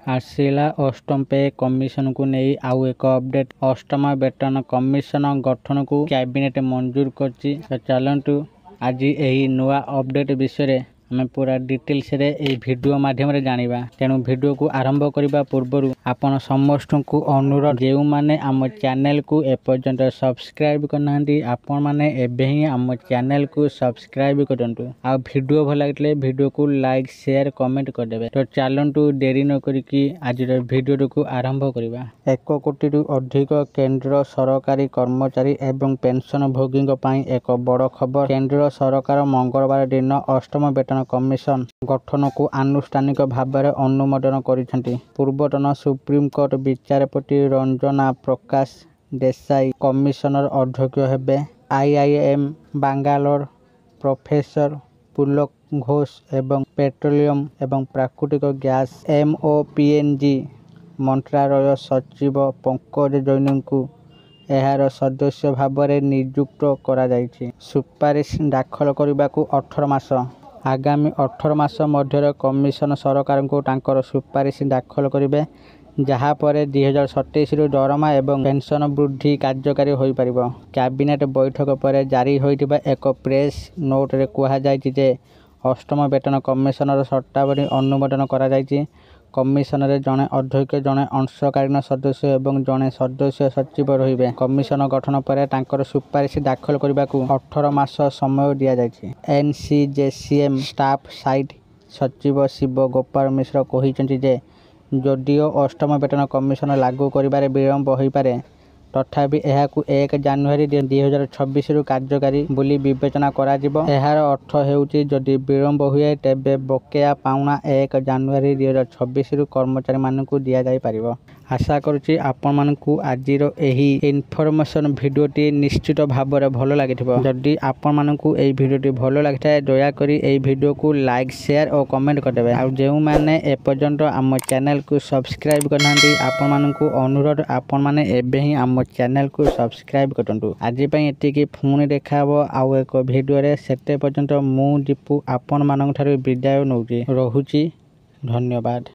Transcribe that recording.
आसिला अष्टम पे कमिशन को नहीं आउ एक अपडेट। अष्टम वेतन कमिशन गठन को कैबिनेट मंजूर करछि। तो चलंतु आज यही नुआ अपडेट विषय आम पूरा डिटेल्स रे ए वीडियो माध्यम रे जानिबा। तेणु वीडियो को आरंभ करबा पूर्व आपण समस्त को अनुरोध जे माने आम चैनल को एपर्यंत सब्सक्राइब करनांती आपण माने एबे ही आम चैनल को सब्सक्राइब करंतु। आ वीडियो भल लागले वीडियो को लाइक शेयर कमेंट कर देबे। तो चलंतु देरी न करिकि आज वीडियो को आरंभ करबा। 1 कोटी रु अधिक केंद्र सरकारी कर्मचारी एवं पेंशन भोगी एक बड़ खबर। केंद्र सरकार मंगलवार दिन अष्टम वेतन कमिशन गठन को आनुष्ठानिक भाव में अनुमोदन करिसेंती। पूर्वतन supreme court विचारपति Ranjana Prakash Desai commissioner अध्यक्ष हेबे। आईआईएम बांगालोर प्रोफेसर पुलक घोष एवं पेट्रोलियम एवं प्राकृतिक गैस MOPNG मंत्रालय सचिव पंकज जैन को एहार सदस्य भाव में नियुक्त करा जायछि। सुपारिश दाखल करने को 18 मास। आगामी 18 मास मध्य कमिशन सरकार को तांकर सुपारिश दाखल करेंगे, जहाँपर 2027 रु दरमा एवं पेंशन वृद्धि कार्यकारी हो पारिबो। कैबिनेट बैठक पर जारी होइतिबा एक प्रेस नोट रे कहा जायछि जे अष्टम वेतन कमिशनर शर्तावली अनुमोदन करा जायछि। कमिशन रे जने अध्यक्ष जने अंशकालीन सदस्य एवं जने सदस्य सचिव रहिबे। कमिशन गठन पर तांकर सुपारिश दाखल करने को 18 मास समय दिया जायछि। NCJCM स्टाफ साइट सचिव शिव गोपाल मिश्र कहिसेंति जे जदियो अष्टम वेतन कमिशन लागू करिबारे विलंब होई पारे, तथापि एहाकु 1 जनवरी 2026 रु कार्यकारी बोली विवेचना करा जिवो। एहार अर्थ हेउछि जदि विलंब हुए तेबे बकेया पाउना 1 जनवरी 2026 रु कर्मचारी मानकु दिया जाय पारिबो। आशा करूछि आपण मानकु आजिर एही इनफॉरमेशन वीडियोटी निश्चित भाव में भल लागिथिबो। जदि आपण मानकु एही वीडियोटी भल लागिथाय दया करी एही वीडियो को लाइक शेयर और कमेंट कर देबे। आ जेउ माने एपर्यंत आम चैनल को सब्सक्राइब करनांती आपण मानकु अनुरोध आपण माने एबे ही आम चैनल को सब्सक्राइब करंतु। आज पई एतिकी पुणी देखाबो आउ एक वीडियो रे। सेते पर्यंत मु दीपू आपण मानक ठारू विदाय नउची। रहुची। धन्यवाद।